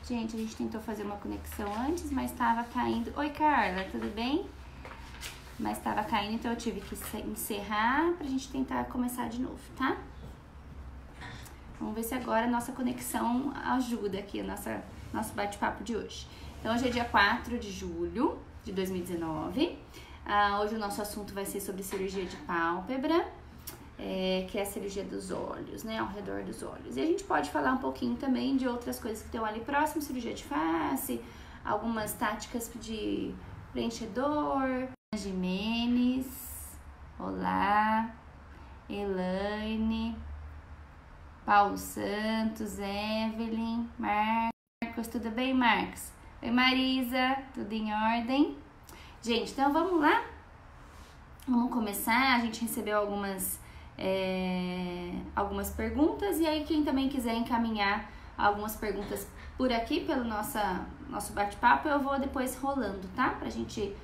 Gente, a gente tentou fazer uma conexão antes, mas estava caindo. Oi, Carla, tudo bem? Mas estava caindo, então eu tive que encerrar pra gente tentar começar de novo, tá? Vamos ver se agora a nossa conexão ajuda aqui, nosso bate-papo de hoje. Então, hoje é dia 4 de julho de 2019. Hoje o nosso assunto vai ser sobre cirurgia de pálpebra, que é a cirurgia dos olhos, né? Ao redor dos olhos. E a gente pode falar um pouquinho também de outras coisas que estão ali próximo, cirurgia de face, algumas táticas de preenchedor, Jimenez, olá, Elaine, Paulo Santos, Evelyn, Marcos, tudo bem, Marcos? Oi, Marisa, tudo em ordem? Gente, então vamos lá? Vamos começar, a gente recebeu algumas perguntas e aí quem também quiser encaminhar algumas perguntas por aqui pelo nosso bate-papo, eu vou depois rolando, tá? Pra gente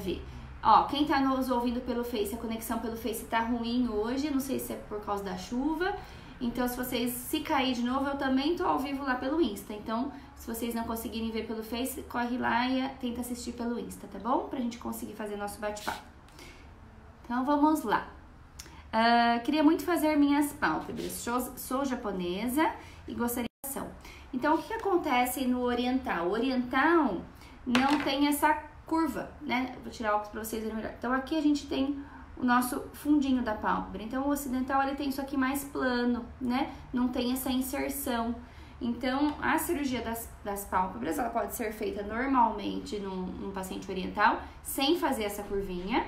ver. Ó, quem tá nos ouvindo pelo Face, a conexão pelo Face tá ruim hoje, não sei se é por causa da chuva. Então, se cair de novo, eu também tô ao vivo lá pelo Insta. Então, se vocês não conseguirem ver pelo Face, corre lá e tenta assistir pelo Insta, tá bom? Pra gente conseguir fazer nosso bate-papo. Então, vamos lá. Queria muito fazer minhas pálpebras. Sou japonesa e gostaria de ação. Então, o que acontece no oriental? O oriental não tem essa curva, né? Eu vou tirar o óculos pra vocês verem melhor. Então, aqui a gente tem o nosso fundinho da pálpebra. Então, o ocidental, ele tem isso aqui mais plano, né? Não tem essa inserção. Então, a cirurgia das pálpebras, ela pode ser feita normalmente num paciente oriental, sem fazer essa curvinha,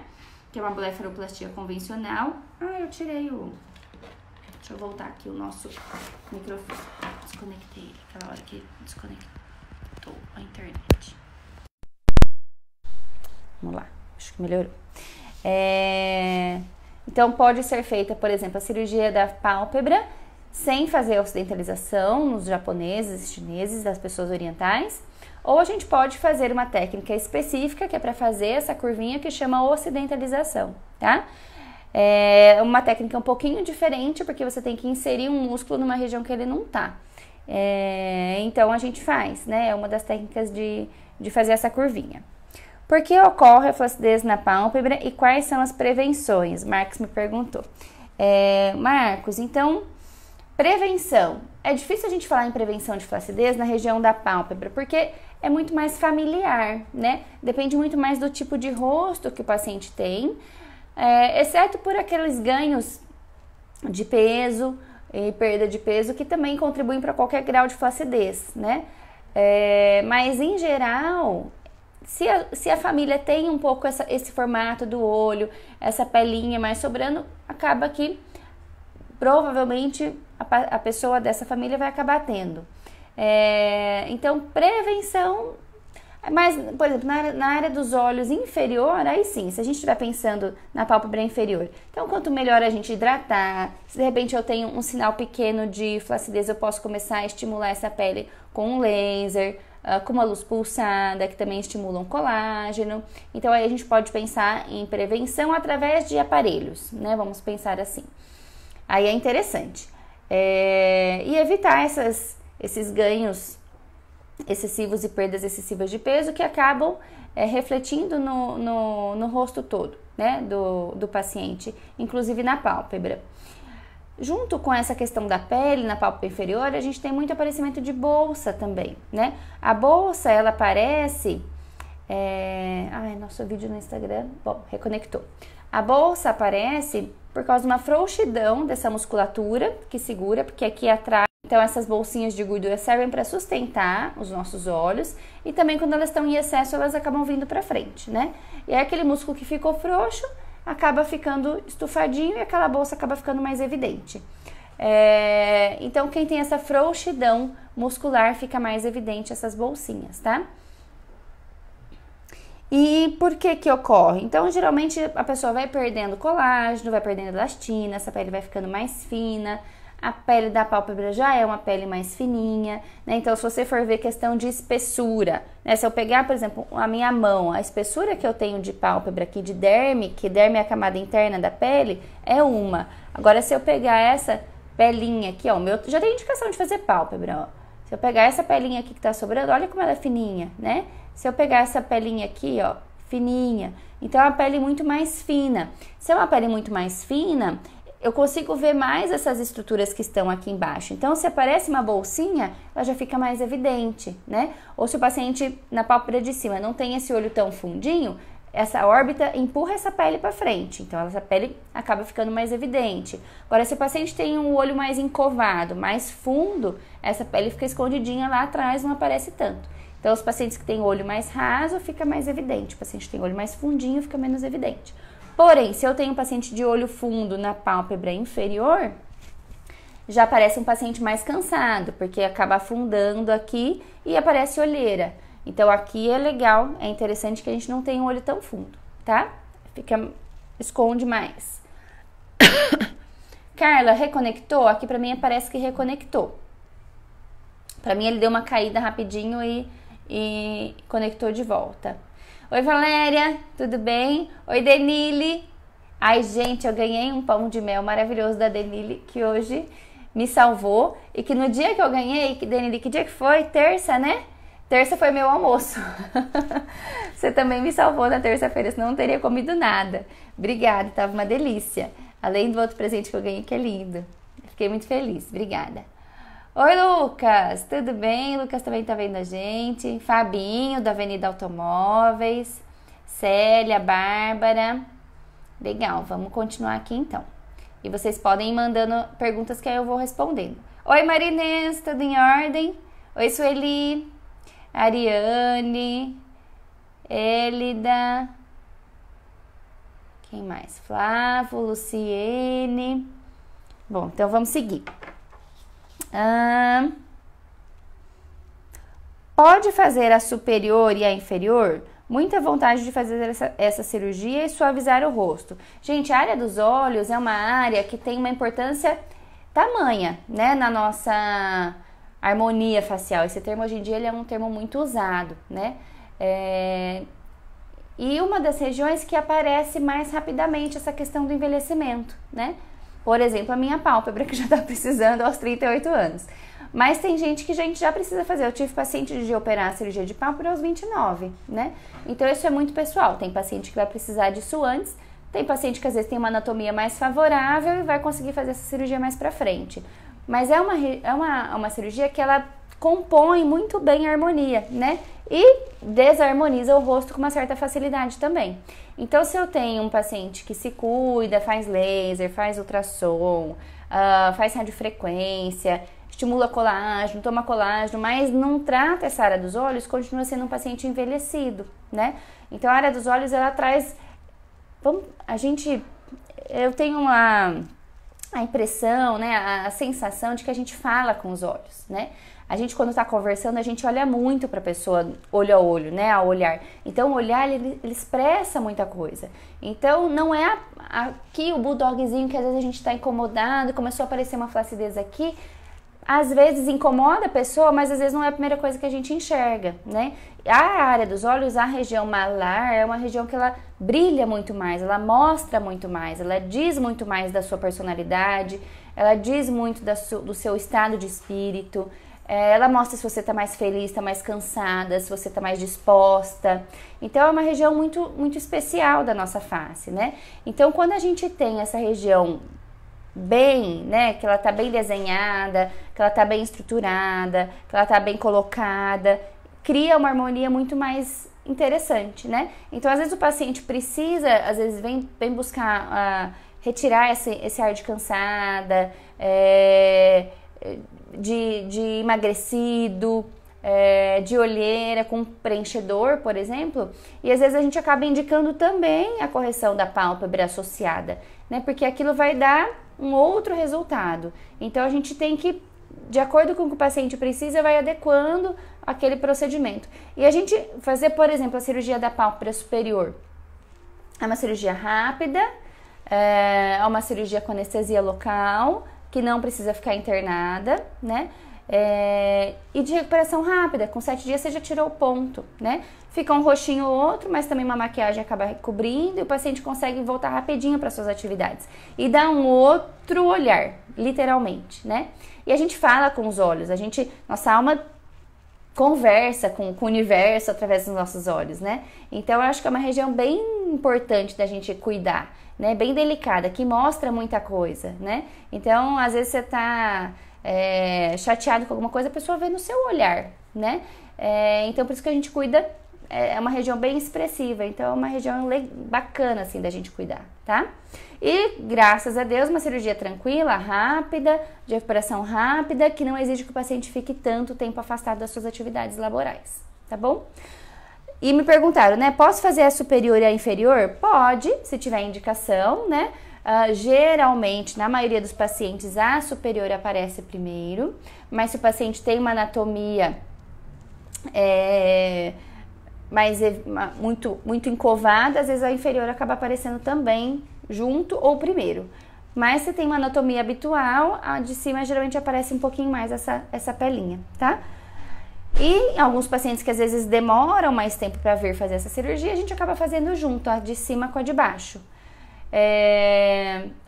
que é uma blefaroplastia convencional. Eu tirei Deixa eu voltar aqui o nosso microfone. Desconectei ele, aquela hora que desconectou a internet. Vamos lá, acho que melhorou. Então, pode ser feita, por exemplo, a cirurgia da pálpebra sem fazer a ocidentalização nos japoneses, chineses, das pessoas orientais. Ou a gente pode fazer uma técnica específica que é para fazer essa curvinha que chama ocidentalização, tá? É uma técnica um pouquinho diferente porque você tem que inserir um músculo numa região que ele não tá. Então, a gente faz, né? É uma das técnicas de fazer essa curvinha. Por que ocorre a flacidez na pálpebra e quais são as prevenções? Marcos me perguntou. Marcos, então, prevenção. É difícil a gente falar em prevenção de flacidez na região da pálpebra, porque é muito mais familiar, né? Depende muito mais do tipo de rosto que o paciente tem, exceto por aqueles ganhos de peso e perda de peso que também contribuem para qualquer grau de flacidez, né? Mas, em geral, se a família tem um pouco esse formato do olho, essa pelinha mais sobrando, acaba que provavelmente a pessoa dessa família vai acabar tendo. Então, prevenção, mas, por exemplo, na área dos olhos inferior, aí sim, se a gente estiver pensando na pálpebra inferior. Então, quanto melhor a gente hidratar, se de repente eu tenho um sinal pequeno de flacidez, eu posso começar a estimular essa pele com um laser, com uma luz pulsada, que também estimulam colágeno. Então, aí a gente pode pensar em prevenção através de aparelhos, né? Vamos pensar assim. Aí é interessante. E evitar esses ganhos excessivos e perdas excessivas de peso que acabam refletindo no rosto todo, né? Do paciente, inclusive na pálpebra. Junto com essa questão da pele na pálpebra inferior, a gente tem muito aparecimento de bolsa também, né? A bolsa, ela aparece... nosso vídeo no Instagram... Bom, reconectou. A bolsa aparece por causa de uma frouxidão dessa musculatura que segura, porque aqui atrás... Então, essas bolsinhas de gordura servem para sustentar os nossos olhos e também quando elas estão em excesso, elas acabam vindo para frente, né? E aí, aquele músculo que ficou frouxo acaba ficando estufadinho e aquela bolsa acaba ficando mais evidente. Então, quem tem essa frouxidão muscular fica mais evidente essas bolsinhas, tá? E por que ocorre? Então, geralmente, a pessoa vai perdendo colágeno, vai perdendo elastina, essa pele vai ficando mais fina, a pele da pálpebra já é uma pele mais fininha, né? Então, se você for ver questão de espessura, né? Se eu pegar, por exemplo, a minha mão, a espessura que eu tenho de pálpebra aqui, de derme, que derme é a camada interna da pele, é uma. Agora, se eu pegar essa pelinha aqui, ó, já tem indicação de fazer pálpebra, ó. Se eu pegar essa pelinha aqui que tá sobrando, olha como ela é fininha, né? Se eu pegar essa pelinha aqui, ó, fininha, então é uma pele muito mais fina. Se é uma pele muito mais fina, eu consigo ver mais essas estruturas que estão aqui embaixo. Então, se aparece uma bolsinha, ela já fica mais evidente, né? Ou se o paciente na pálpebra de cima não tem esse olho tão fundinho, essa órbita empurra essa pele para frente, então essa pele acaba ficando mais evidente. Agora, se o paciente tem um olho mais encovado, mais fundo, essa pele fica escondidinha lá atrás, não aparece tanto. Então, os pacientes que têm olho mais raso, fica mais evidente. O paciente que tem olho mais fundinho, fica menos evidente. Porém, se eu tenho um paciente de olho fundo na pálpebra inferior, já aparece um paciente mais cansado, porque acaba afundando aqui e aparece olheira. Então, aqui é legal, é interessante que a gente não tenha um olho tão fundo, tá? Esconde mais. Carla, reconectou? Aqui pra mim parece que reconectou. Pra mim ele deu uma caída rapidinho e conectou de volta. Oi, Valéria, tudo bem? Oi, Denile. Ai, gente, eu ganhei um pão de mel maravilhoso da Denile, que hoje me salvou. E que no dia que eu ganhei, Denile, que dia que foi? Terça, né? Terça foi meu almoço. Você também me salvou na terça-feira, senão eu não teria comido nada. Obrigada, tava uma delícia. Além do outro presente que eu ganhei, que é lindo. Fiquei muito feliz, obrigada. Oi, Lucas, tudo bem? Lucas também tá vendo a gente. Fabinho, da Avenida Automóveis. Célia, Bárbara. Legal, vamos continuar aqui então. E vocês podem ir mandando perguntas que aí eu vou respondendo. Oi, Marinês, tudo em ordem? Oi, Sueli. Ariane, Élida, quem mais? Flávio, Luciene. Bom, então vamos seguir. Pode fazer a superior e a inferior? Muita vontade de fazer essa cirurgia e suavizar o rosto. Gente, a área dos olhos é uma área que tem uma importância tamanha, né, na nossa harmonia facial. Esse termo hoje em dia ele é um termo muito usado, né? E uma das regiões que aparece mais rapidamente essa questão do envelhecimento, né? Por exemplo, a minha pálpebra, que já tá precisando aos 38 anos. Mas tem gente que a gente já precisa fazer. Eu tive paciente de operar a cirurgia de pálpebra aos 29, né? Então isso é muito pessoal. Tem paciente que vai precisar disso antes, tem paciente que às vezes tem uma anatomia mais favorável e vai conseguir fazer essa cirurgia mais pra frente. Mas é uma cirurgia que ela compõe muito bem a harmonia, né? E desarmoniza o rosto com uma certa facilidade também. Então, se eu tenho um paciente que se cuida, faz laser, faz ultrassom, faz radiofrequência, estimula colágeno, toma colágeno, mas não trata essa área dos olhos, continua sendo um paciente envelhecido, né? Então, a área dos olhos, ela traz... Eu tenho a impressão, né, a sensação de que a gente fala com os olhos, né? A gente, quando tá conversando, a gente olha muito pra pessoa, olho a olho, né, a olhar. Então, o olhar, ele expressa muita coisa. Então, não é aqui o bulldogzinho que às vezes a gente tá incomodado, começou a aparecer uma flacidez aqui. Às vezes incomoda a pessoa, mas às vezes não é a primeira coisa que a gente enxerga, né? A área dos olhos, a região malar, é uma região que ela brilha muito mais, ela mostra muito mais, ela diz muito mais da sua personalidade, ela diz muito do seu estado de espírito, ela mostra se você está mais feliz, está mais cansada, se você está mais disposta. Então, é uma região muito, muito especial da nossa face, né? Então, quando a gente tem essa região bem, né, que ela tá bem desenhada, que ela tá bem estruturada, que ela tá bem colocada, cria uma harmonia muito mais interessante, né? Então, às vezes o paciente precisa, às vezes vem buscar retirar esse ar de cansada, de emagrecido, de olheira com preenchedor, por exemplo, e às vezes a gente acaba indicando também a correção da pálpebra associada, né? Porque aquilo vai dar um outro resultado. Então a gente tem que, de acordo com o que o paciente precisa, vai adequando aquele procedimento. E a gente fazer, por exemplo, a cirurgia da pálpebra superior é uma cirurgia rápida, é uma cirurgia com anestesia local, que não precisa ficar internada, né? E de recuperação rápida, com 7 dias você já tirou o ponto, né? Fica um roxinho ou outro, mas também uma maquiagem acaba recobrindo e o paciente consegue voltar rapidinho para suas atividades. E dá um outro olhar, literalmente, né? E a gente fala com os olhos, nossa alma conversa com o universo através dos nossos olhos, né? Então eu acho que é uma região bem importante da gente cuidar, né? Bem delicada, que mostra muita coisa, né? Então às vezes você tá chateado com alguma coisa, a pessoa vê no seu olhar, né? Então por isso que a gente cuida, é uma região bem expressiva, então é uma região bacana assim da gente cuidar, tá? E graças a Deus, uma cirurgia tranquila, rápida, de recuperação rápida, que não exige que o paciente fique tanto tempo afastado das suas atividades laborais, tá bom? E me perguntaram, né, posso fazer a superior e a inferior? Pode, se tiver indicação, né? Geralmente, na maioria dos pacientes, a superior aparece primeiro, mas se o paciente tem uma anatomia muito encovada, às vezes a inferior acaba aparecendo também junto ou primeiro. Mas se tem uma anatomia habitual, a de cima geralmente aparece um pouquinho mais essa pelinha, tá? E em alguns pacientes que às vezes demoram mais tempo para vir fazer essa cirurgia, a gente acaba fazendo junto, a de cima com a de baixo.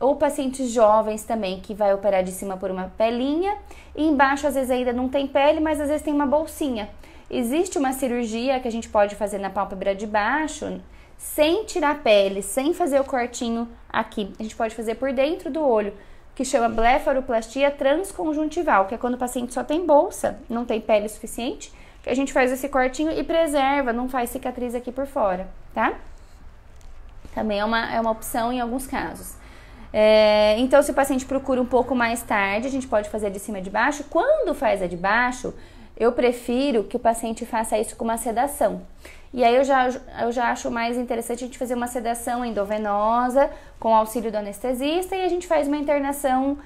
Ou pacientes jovens também, que vai operar de cima por uma pelinha, e embaixo às vezes ainda não tem pele, mas às vezes tem uma bolsinha. Existe uma cirurgia que a gente pode fazer na pálpebra de baixo, sem tirar a pele, sem fazer o cortinho aqui. A gente pode fazer por dentro do olho, que chama blefaroplastia transconjuntival, que é quando o paciente só tem bolsa, não tem pele suficiente, que a gente faz esse cortinho e preserva, não faz cicatriz aqui por fora, tá? Também é uma opção em alguns casos. Então, se o paciente procura um pouco mais tarde, a gente pode fazer de cima e de baixo. Quando faz a de baixo, eu prefiro que o paciente faça isso com uma sedação. E aí eu já acho mais interessante a gente fazer uma sedação endovenosa com o auxílio do anestesista, e a gente faz uma internação,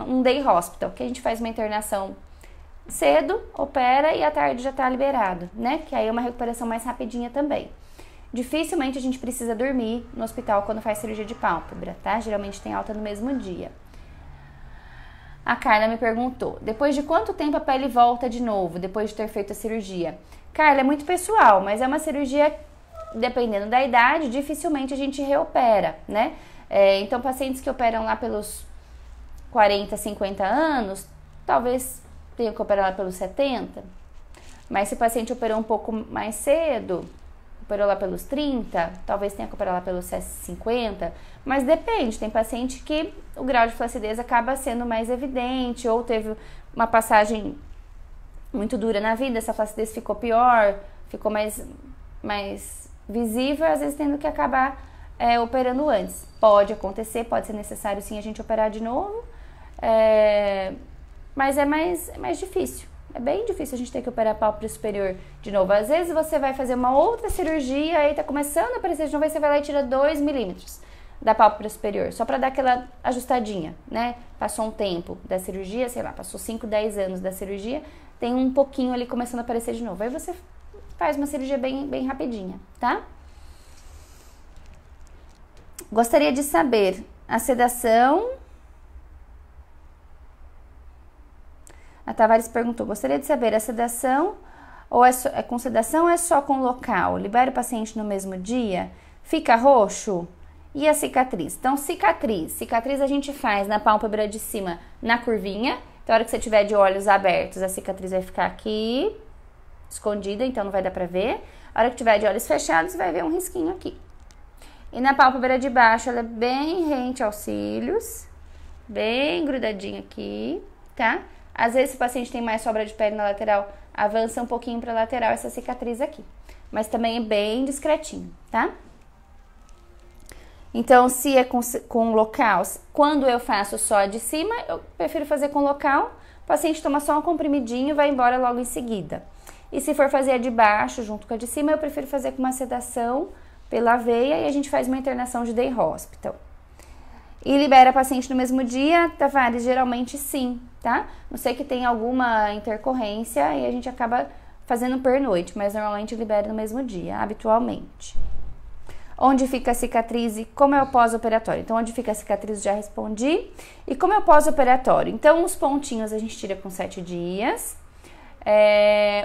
um day hospital, que a gente faz uma internação cedo, opera e à tarde já tá liberado, né? Que aí é uma recuperação mais rapidinha também. Dificilmente a gente precisa dormir no hospital quando faz cirurgia de pálpebra, tá? Geralmente tem alta no mesmo dia. A Carla me perguntou, depois de quanto tempo a pele volta de novo, depois de ter feito a cirurgia? Carla, é muito pessoal, mas é uma cirurgia, dependendo da idade, dificilmente a gente reopera, né? Então, pacientes que operam lá pelos 40, 50 anos, talvez tenham que operar lá pelos 70. Mas se o paciente operou um pouco mais cedo, operou lá pelos 30, talvez tenha que operar lá pelos 50, mas depende, tem paciente que o grau de flacidez acaba sendo mais evidente, ou teve uma passagem muito dura na vida, essa flacidez ficou pior, ficou mais visível, às vezes tendo que acabar operando antes. Pode acontecer, pode ser necessário sim a gente operar de novo, mas é mais difícil. É bem difícil a gente ter que operar a pálpebra superior de novo. Às vezes você vai fazer uma outra cirurgia, aí tá começando a aparecer de novo, aí você vai lá e tira 2 milímetros da pálpebra superior, só pra dar aquela ajustadinha, né? Passou um tempo da cirurgia, sei lá, passou 5, 10 anos da cirurgia, tem um pouquinho ali começando a aparecer de novo. Aí você faz uma cirurgia bem rapidinha, tá? Gostaria de saber a sedação... A Tavares perguntou, gostaria de saber a sedação ou é com sedação ou é só com local? Libera o paciente no mesmo dia? Fica roxo? E a cicatriz? Então, cicatriz a gente faz na pálpebra de cima, na curvinha. Então, a hora que você tiver de olhos abertos, a cicatriz vai ficar aqui, escondida, então não vai dar pra ver. A hora que tiver de olhos fechados, vai ver um risquinho aqui. E na pálpebra de baixo, ela é bem rente aos cílios, bem grudadinha aqui, tá? Às vezes, se o paciente tem mais sobra de pele na lateral, avança um pouquinho para a lateral essa cicatriz aqui. Mas também é bem discretinho, tá? Então, se é com local, quando eu faço só a de cima, eu prefiro fazer com local. O paciente toma só um comprimidinho e vai embora logo em seguida. E se for fazer a de baixo junto com a de cima, eu prefiro fazer com uma sedação pela veia e a gente faz uma internação de day hospital. E libera a paciente no mesmo dia, Tavares? Geralmente sim, tá? Não sei que tem alguma intercorrência e a gente acaba fazendo pernoite, mas normalmente libera no mesmo dia, habitualmente. Onde fica a cicatriz e como é o pós-operatório? Então, onde fica a cicatriz já respondi. E como é o pós-operatório? Então, os pontinhos a gente tira com 7 dias.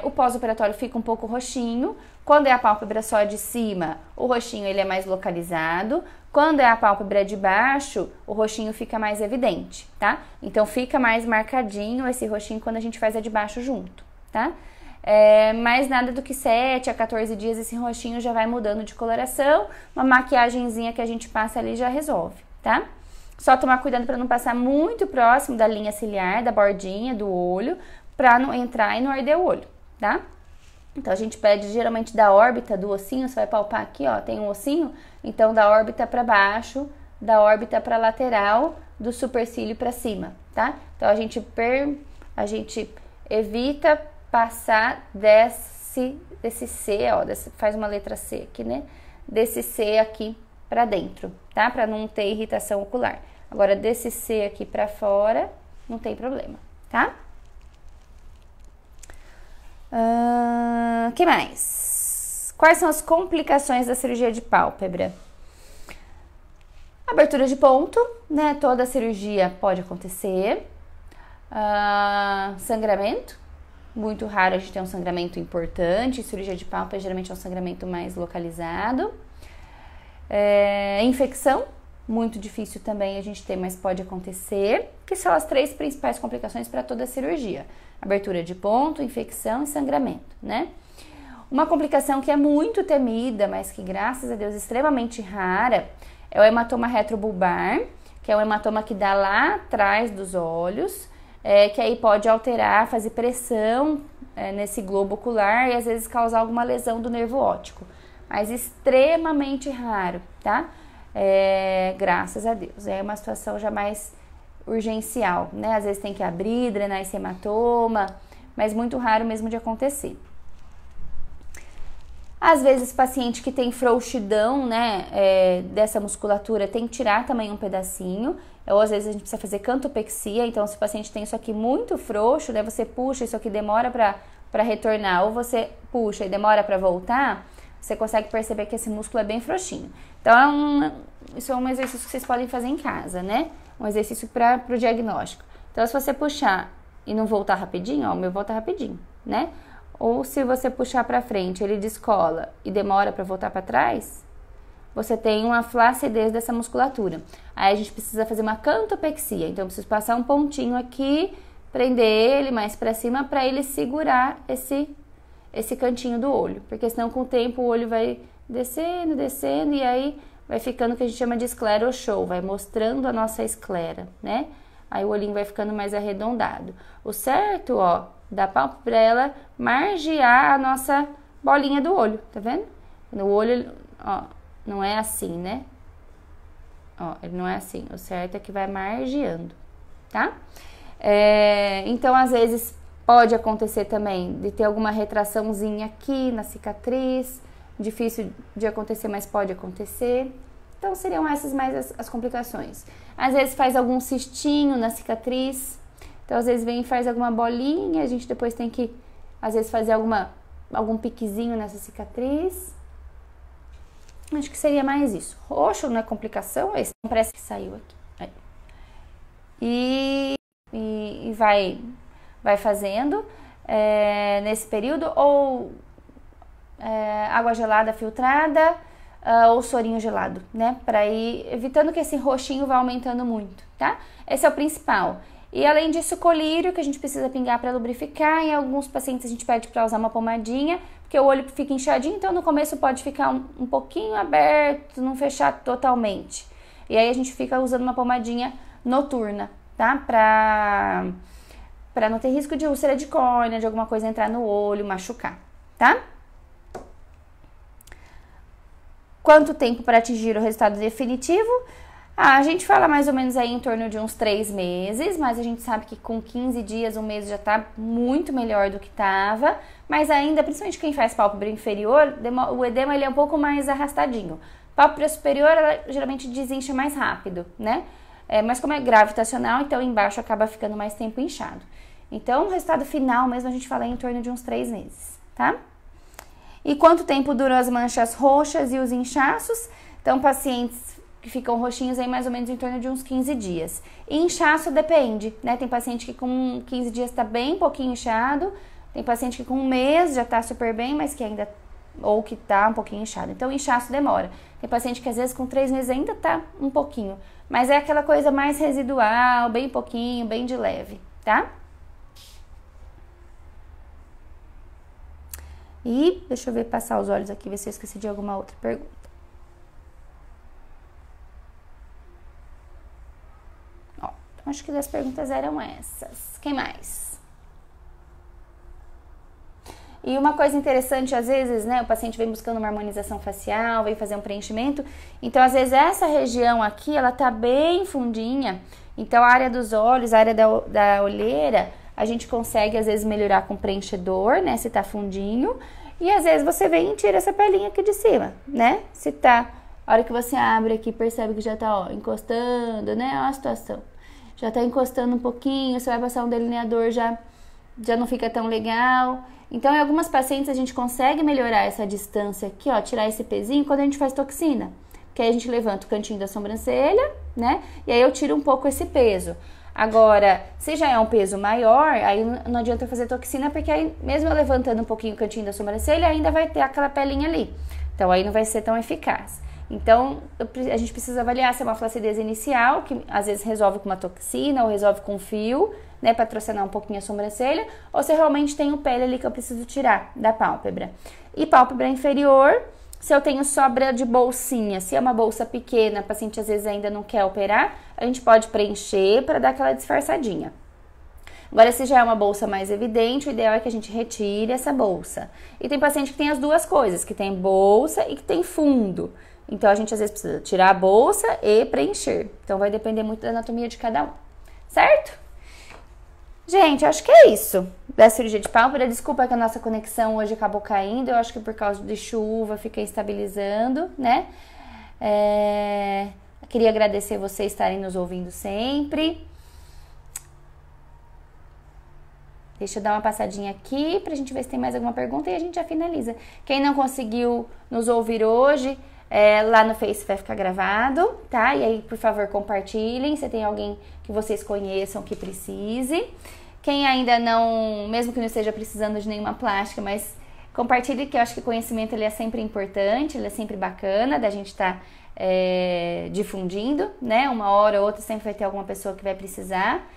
O pós-operatório fica um pouco roxinho. Quando é a pálpebra só de cima, o roxinho ele é mais localizado. Quando é a pálpebra de baixo, o roxinho fica mais evidente, tá? Então, fica mais marcadinho esse roxinho quando a gente faz a de baixo junto, tá? Mais nada do que 7 a 14 dias esse roxinho já vai mudando de coloração. Uma maquiagenzinha que a gente passa ali já resolve, tá? Só tomar cuidado para não passar muito próximo da linha ciliar, da bordinha do olho, para não entrar e não arder o olho, tá? Então, a gente pede geralmente da órbita do ossinho, você vai palpar aqui, ó, tem um ossinho, então da órbita para baixo, da órbita para lateral, do supercílio para cima, tá? Então, a gente evita passar desse C, ó, faz uma letra C aqui, né? Desse C aqui para dentro, tá? Para não ter irritação ocular. Agora, desse C aqui para fora, não tem problema, tá? Que mais? Quais são as complicações da cirurgia de pálpebra? Abertura de ponto, né? Toda cirurgia pode acontecer. Sangramento, muito raro a gente ter um sangramento importante. Cirurgia de pálpebra geralmente é um sangramento mais localizado. Infecção, muito difícil também a gente ter, mas pode acontecer. Que são as 3 principais complicações para toda a cirurgia: abertura de ponto, infecção e sangramento, né? Uma complicação que é muito temida, mas que graças a Deus é extremamente rara, é o hematoma retrobulbar, que é um hematoma que dá lá atrás dos olhos, que aí pode alterar, fazer pressão nesse globo ocular e às vezes causar alguma lesão do nervo óptico, mas extremamente raro, tá? Graças a Deus, é uma situação já mais urgencial, né? Às vezes tem que abrir, drenar esse hematoma, mas muito raro mesmo de acontecer. Às vezes, paciente que tem frouxidão, né, dessa musculatura, tem que tirar também um pedacinho, ou às vezes a gente precisa fazer cantopexia, então se o paciente tem isso aqui muito frouxo, né, você puxa, isso aqui demora para retornar, ou você puxa e demora para voltar, você consegue perceber que esse músculo é bem frouxinho. Então, isso é um exercício que vocês podem fazer em casa, né, um exercício para o diagnóstico. Então, se você puxar e não voltar rapidinho, ó, o meu volta rapidinho, né? Ou se você puxar para frente, ele descola e demora para voltar para trás, você tem uma flacidez dessa musculatura. Aí a gente precisa fazer uma cantopexia. Então, eu preciso passar um pontinho aqui, prender ele mais para cima para ele segurar esse cantinho do olho. Porque senão, com o tempo, o olho vai descendo, descendo e aí vai ficando o que a gente chama de escleroshow, vai mostrando a nossa esclera, né? Aí o olhinho vai ficando mais arredondado. O certo, ó, da pálpebra é ela margear a nossa bolinha do olho, tá vendo? No olho, ó, não é assim, né? Ó, ele não é assim. O certo é que vai margeando, tá? Então, às vezes, pode acontecer também de ter alguma retraçãozinha aqui na cicatriz. Difícil de acontecer, mas pode acontecer. Então, seriam essas mais as complicações. Às vezes faz algum cistinho na cicatriz. Então, às vezes vem e faz alguma bolinha. A gente depois tem que, às vezes, fazer algum piquezinho nessa cicatriz. Acho que seria mais isso. Roxo não é complicação, esse parece que saiu aqui. Aí. E vai fazendo nesse período, ou água gelada filtrada, ou sorinho gelado, né? Para ir evitando que esse roxinho vá aumentando muito, tá? Esse é o principal. E além disso, colírio, que a gente precisa pingar para lubrificar. Em alguns pacientes a gente pede para usar uma pomadinha, porque o olho fica inchadinho, então no começo pode ficar um pouquinho aberto, não fechar totalmente. E aí a gente fica usando uma pomadinha noturna, tá? Para não ter risco de úlcera de córnea, de alguma coisa entrar no olho, machucar, tá? Quanto tempo para atingir o resultado definitivo? A gente fala mais ou menos aí em torno de uns 3 meses, mas a gente sabe que com 15 dias, um mês já tá muito melhor do que estava, mas ainda, principalmente quem faz pálpebra inferior, o edema ele é um pouco mais arrastadinho. Pálpebra superior, ela geralmente desincha mais rápido, né? Mas como é gravitacional, então embaixo acaba ficando mais tempo inchado. Então, o resultado final mesmo a gente fala em torno de uns 3 meses, tá? E quanto tempo duram as manchas roxas e os inchaços? Então, pacientes que ficam roxinhos aí mais ou menos em torno de uns 15 dias. E inchaço depende, né? Tem paciente que com 15 dias tá bem pouquinho inchado, tem paciente que com um mês já tá super bem, mas que ainda ou que tá um pouquinho inchado. Então, o inchaço demora. Tem paciente que às vezes com 3 meses ainda tá um pouquinho, mas é aquela coisa mais residual, bem pouquinho, bem de leve, tá? E deixa eu ver, passar os olhos aqui, ver se eu esqueci de alguma outra pergunta. Ó, então acho que as perguntas eram essas. Quem mais? E uma coisa interessante, às vezes, né, o paciente vem buscando uma harmonização facial, vem fazer um preenchimento, então às vezes essa região aqui, ela tá bem fundinha, então a área dos olhos, a área da olheira, a gente consegue às vezes melhorar com preenchedor, né, se tá fundinho, e às vezes você vem e tira essa pelinha aqui de cima, né, se tá, a hora que você abre aqui, percebe que já tá, ó, encostando, né, ó a situação, já tá encostando um pouquinho, você vai passar um delineador, já não fica tão legal. Então, em algumas pacientes a gente consegue melhorar essa distância aqui, ó, tirar esse pezinho quando a gente faz toxina. Porque aí a gente levanta o cantinho da sobrancelha, né? E aí eu tiro um pouco esse peso. Agora, se já é um peso maior, aí não adianta fazer toxina, porque aí mesmo eu levantando um pouquinho o cantinho da sobrancelha, ainda vai ter aquela pelinha ali. Então, aí não vai ser tão eficaz. Então, a gente precisa avaliar se é uma flacidez inicial, que às vezes resolve com uma toxina ou resolve com fio, né, para tracionar um pouquinho a sobrancelha, ou se realmente tem o pele ali que eu preciso tirar da pálpebra. E pálpebra inferior, se eu tenho sobra de bolsinha, se é uma bolsa pequena, o paciente às vezes ainda não quer operar, a gente pode preencher para dar aquela disfarçadinha. Agora, se já é uma bolsa mais evidente, o ideal é que a gente retire essa bolsa. E tem paciente que tem as duas coisas, que tem bolsa e que tem fundo. Então, a gente às vezes precisa tirar a bolsa e preencher. Então, vai depender muito da anatomia de cada um, certo? Gente, acho que é isso da cirurgia de pálpebra. Desculpa que a nossa conexão hoje acabou caindo. Eu acho que por causa de chuva fica estabilizando, né? Queria agradecer vocês estarem nos ouvindo sempre. Deixa eu dar uma passadinha aqui pra gente ver se tem mais alguma pergunta e a gente já finaliza. Quem não conseguiu nos ouvir hoje, lá no Face vai ficar gravado, tá? E aí, por favor, compartilhem se tem alguém que vocês conheçam que precise. Quem ainda não, mesmo que não esteja precisando de nenhuma plástica, mas compartilhe, que eu acho que o conhecimento ele é sempre importante, ele é sempre bacana da gente estar difundindo, né? Uma hora ou outra sempre vai ter alguma pessoa que vai precisar.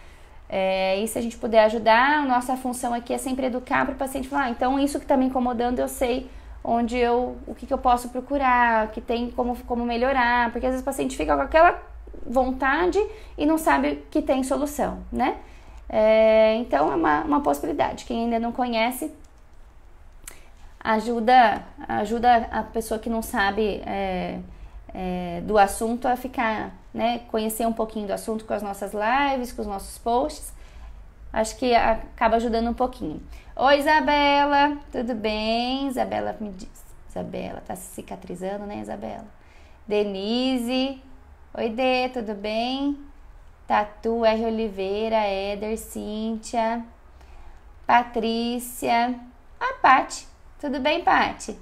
E se a gente puder ajudar, a nossa função aqui é sempre educar para o paciente falar, então isso que está me incomodando eu sei o que eu posso procurar, que tem como melhorar, porque às vezes o paciente fica com aquela vontade e não sabe que tem solução, né? Então é uma possibilidade. Quem ainda não conhece, ajuda a pessoa que não sabe do assunto a ficar, né, conhecer um pouquinho do assunto com as nossas lives, com os nossos posts. Acho que acaba ajudando um pouquinho. Oi, Isabela, tudo bem? Isabela me diz. Isabela, tá se cicatrizando, né, Isabela? Denise, oi, Dê, tudo bem? Tatu, R. Oliveira, Éder, Cíntia, Patrícia, Paty, tudo bem, Paty?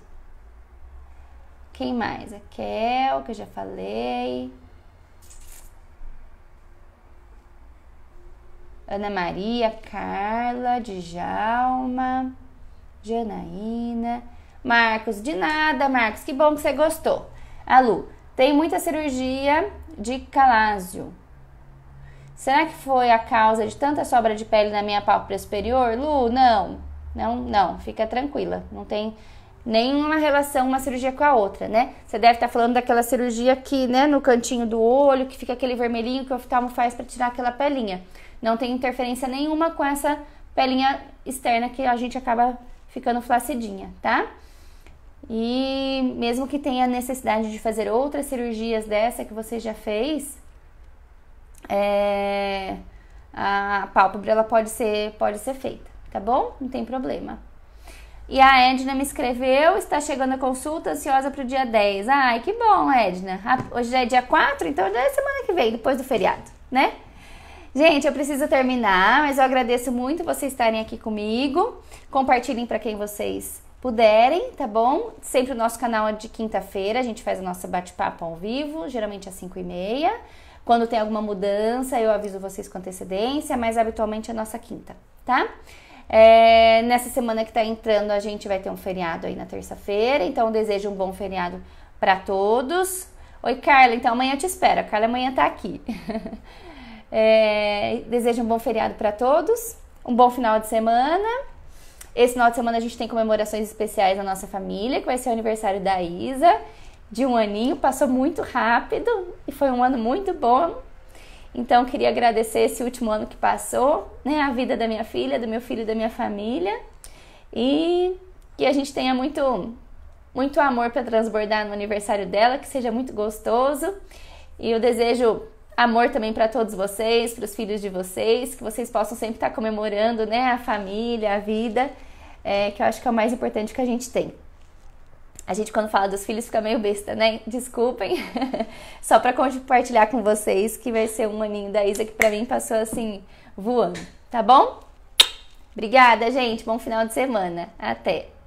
Quem mais? A Kel, que eu já falei. Ana Maria, Carla, Djalma, Janaína, Marcos, de nada, Marcos, que bom que você gostou. A Lu, tem muita cirurgia de calásio. Será que foi a causa de tanta sobra de pele na minha pálpebra superior? Lu, não, fica tranquila, não tem nenhuma relação uma cirurgia com a outra, né? Você deve estar falando daquela cirurgia aqui, né, no cantinho do olho, que fica aquele vermelhinho que o oftalmo faz para tirar aquela pelinha. Não tem interferência nenhuma com essa pelinha externa que a gente acaba ficando flacidinha, tá? E mesmo que tenha necessidade de fazer outras cirurgias dessa que você já fez, a pálpebra ela pode ser feita, tá bom? Não tem problema. E a Edna me escreveu, está chegando a consulta, ansiosa para o dia 10. Ai, que bom, Edna. Hoje já é dia 4, então já é semana que vem, depois do feriado, né? Gente, eu preciso terminar, mas eu agradeço muito vocês estarem aqui comigo. Compartilhem para quem vocês puderem, tá bom? Sempre o nosso canal é de quinta-feira, a gente faz o nosso bate-papo ao vivo, geralmente às 5h30. Quando tem alguma mudança, eu aviso vocês com antecedência, mas habitualmente é a nossa quinta, tá? Nessa semana que tá entrando, a gente vai ter um feriado aí na terça-feira, então desejo um bom feriado para todos. Oi, Carla, então amanhã eu te espero. A Carla amanhã tá aqui. Desejo um bom feriado para todos, um bom final de semana. Esse final de semana a gente tem comemorações especiais na nossa família, que vai ser o aniversário da Isa, de 1 aninho. Passou muito rápido e foi um ano muito bom. Então, queria agradecer esse último ano que passou, né? A vida da minha filha, do meu filho e da minha família. E que a gente tenha muito amor para transbordar no aniversário dela, que seja muito gostoso. E eu desejo amor também para todos vocês, para os filhos de vocês, que vocês possam sempre estar comemorando, né? A família, a vida, que eu acho que é o mais importante que a gente tem. A gente, quando fala dos filhos, fica meio besta, né? Desculpem. Só para compartilhar com vocês que vai ser um aninho da Isa que pra mim passou assim, voando. Tá bom? Obrigada, gente. Bom final de semana. Até!